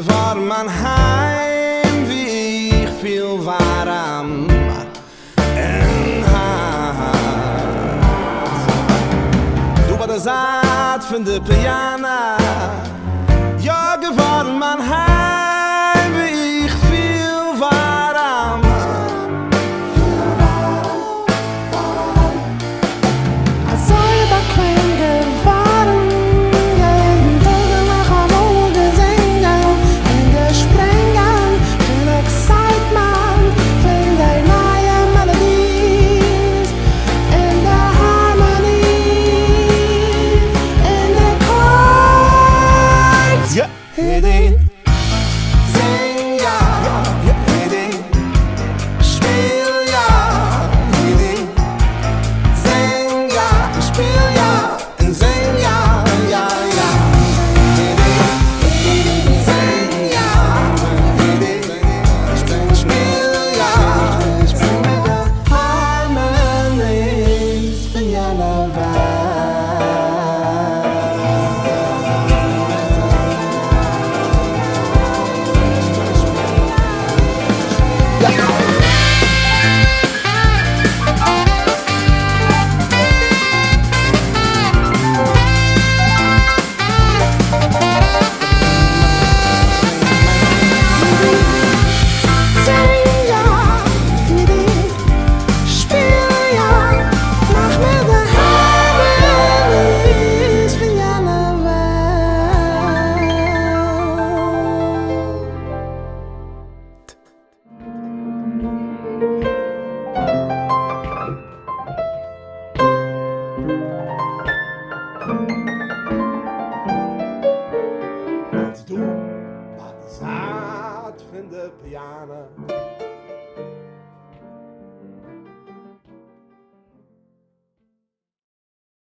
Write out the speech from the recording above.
geworden mein Heim, wie ich viel war am Hart. Du bei der Saat von der Piana, ja geworden mein Heim, wie ich viel war am So bequem geworden, jeden Tag nach am Auge singen, in Gesprächen, viel Excitement, viel der neue Melodies, in der Harmonie, in der Chord. Ja, Hedi, sing ja, Hedi, spiel ja, Hedi, sing ja, spiel ja, und sing ja, ja, ja. Hedi, sing ja, Hedi, spiel ja, spiel mit der Harmonies von jener Welt. Sing ja, Hedi, spiel ja, mach mir de Harmonies von jener Als du bei der Saat von der Piana